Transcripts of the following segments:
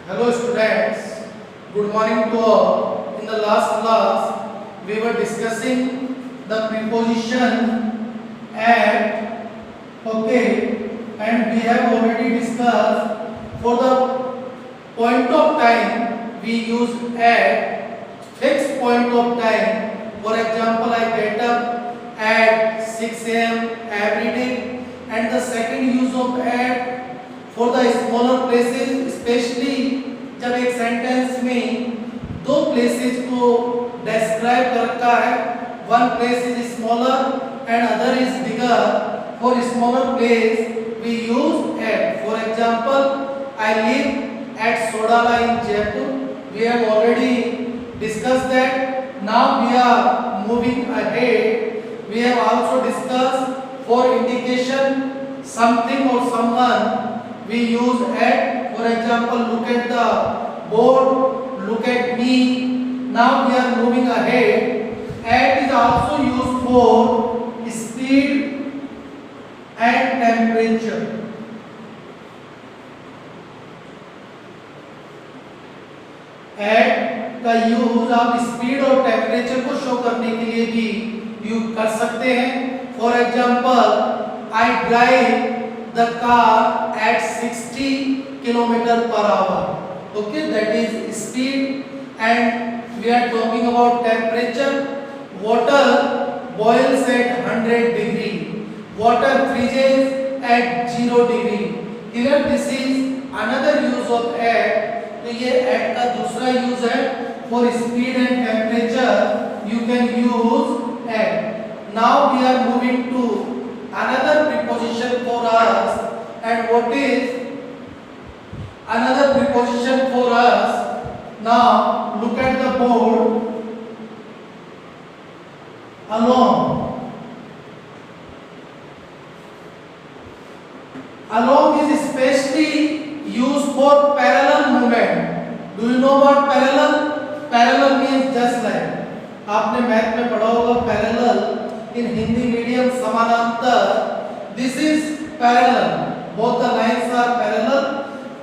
Hello students, good morning to all. In the last class, we were discussing the preposition at, okay, and we have already discussed for the point of time we use at, fixed point of time. For example, I get up at 6 a.m. every day, and the second use of at for the smaller places, especially जब एक sentence में दो places को describe कर रखा है, one place is smaller and other is bigger. For smaller place we use at. For example, I live at Sodala in Jaipur. We have already discussed that. Now we are moving ahead. We have also discussed for indication something or someone we use at. For example, look at the board, look at me. Now we are moving ahead. At is also used for speed and temperature. At का use आप speed और temperature को show करने के लिए भी use कर सकते हैं. For example, I drive the car at 60 kilometer per hour. Okay, that is speed. And we are talking about temperature. Water boils at 100 degree. Water freezes at 0 degree. Here this is another use of at. तो ये at का दूसरा use है. For speed and temperature you can use at. Now we are moving to another preposition for us. And what is another preposition for us? Now look at the board. Along. Along is especially used for parallel movement. Do you know what parallel? Parallel means just like. आपने math में पढ़ा होगा parallel. In Hindi medium, समानांतर. This is parallel. Both the lines are parallel.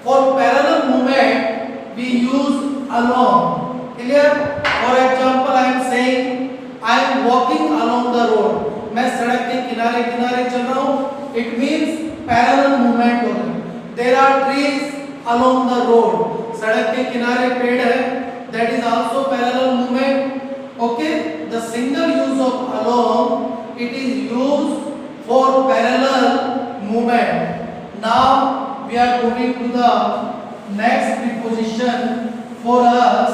For parallel movement, we use along. Clear? For example, I am saying I am walking along the road. मैं सड़क के किनारे किनारे चल रहा हूँ. It means parallel movement हो रहा है. There are trees along the road. सड़क के किनारे पेड़ है. That is also parallel movement. Okay? The single use of along, it is used for parallel movement. Now we are moving to the next preposition for us.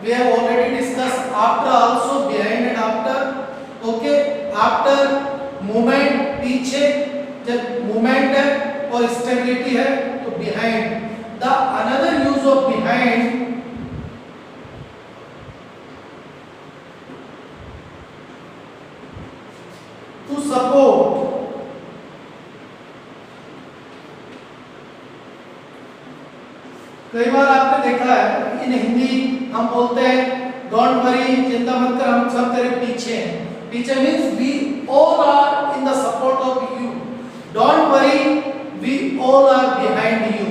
We have already discussed after also, behind and after. Okay? After movement पीछे, जब movement है और stability है तो behind. The another use of behind, to support. कई बार आपने देखा है इन हिंदी हम बोलते हैं डोंट वरी, चिंता मत कर, हम सब तेरे पीछे हैं. पीछे means we all are in the support of you. Don't worry, we all are behind you.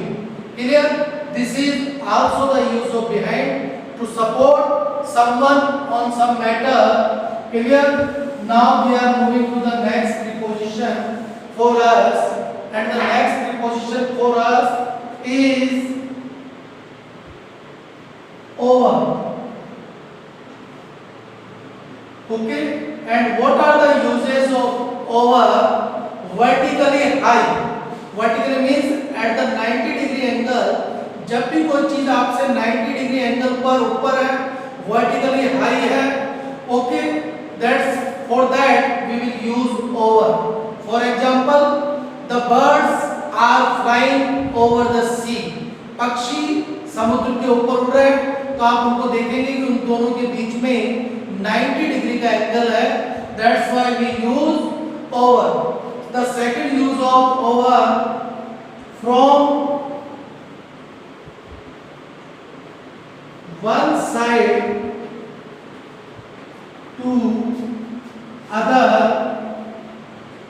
Clear? This is also the use of behind to support someone on some matter. Clear? Now we are moving to the next preposition for us, and the next preposition for us is over. Okay? And what are the uses of over? Vertically high. Vertically means at the 90 degree angle. जब भी कोई चीज आपसे 90 degree angle पर ऊपर है, vertically high है. Okay? That's for that we will use over. For example, the birds are flying over the sea. पक्षी समुद्र के ऊपर उड़ रहे हैं, तो आप उनको देखेंगे कि उन दोनों के बीच में 90 डिग्री का एंगल है. That's why we use over. The second use of over, from one side to other,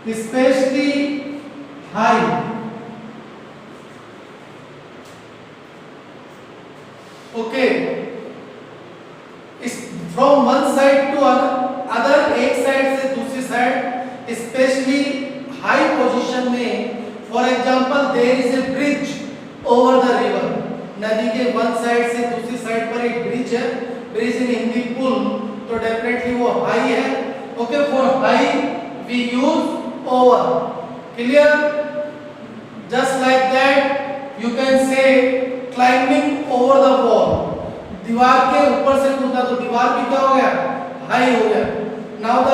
especially high. Okay, इस from one side to other, एक साइड से दूसरी साइड, स्पेशली हाई पोजीशन में, for example there is a bridge over the river, नदी के one side से दूसरी side पर एक ब्रिज है, ब्रिज इन हिंदी पुल, तो डेफिनेटली वो हाई है. Okay, for high we use over. Clear? Just like that you can say climbing over the wall, दीवार के ऊपर से कूदना, तो दीवार भी क्या हो गया, हाई हो गया. Now the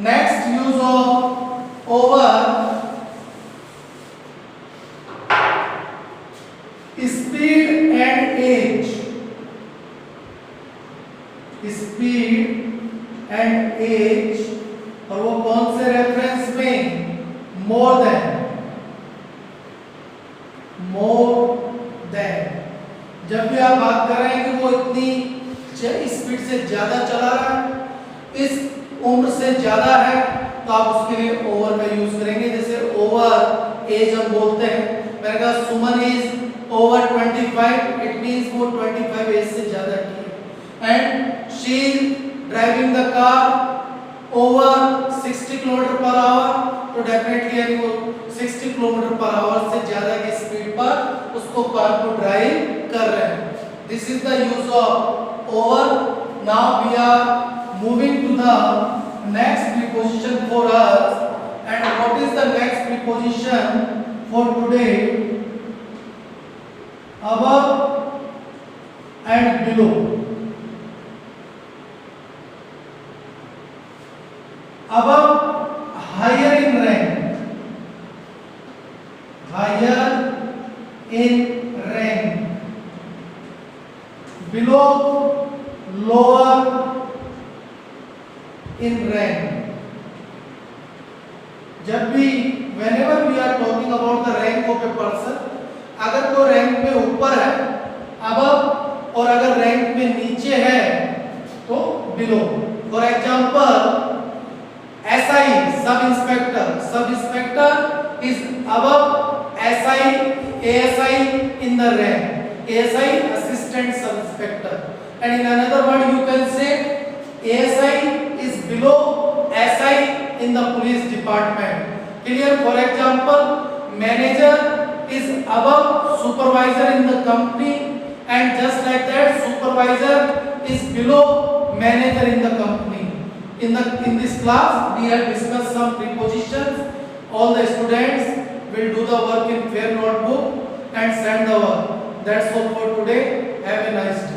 next use of over, speed and age. Speed and age, और वो कौन से रेफरेंस में? More than. जब भी आप बात कर रहे हैं कि वो इतनी स्पीड से ज्यादा चला रहा है, इस उम्र से ज्यादा है, तो आप उसके लिए ओवर का यूज करेंगे. जैसे ओवर एज हम बोलते हैं, मैंने कहा सुमन इज ओवर 25, इट मींस वो 25 एज से ज्यादा की है. And she is driving the car over 60 kilometre per hour, तो डेफिनेटली यानी वो 60 किलोमीटर पर आवर से ज्यादा की स्पीड पर उसको कार को ड्राइव कर रहे हैं. This is the use of over. Now we are moving to the next preposition for us, and what is the next preposition for today? above and below. Above, higher in rank, higher in rank. Below, lower in rank. जब भी whenever we are talking about the rank of a person, अगर कोई rank में ऊपर है above, और अगर rank में नीचे है तो below. For example SI sub inspector is above SI ASI in the rank. ASI assistant sub inspector, and in another word you can say ASI is below SI in the police department. Clear? For example, manager is above supervisor in the company, and just like that supervisor is below manager in the company. In this class we have discussed some prepositions. All the students will do the work in fair notebook and send the work. That's all for today. Have a nice day.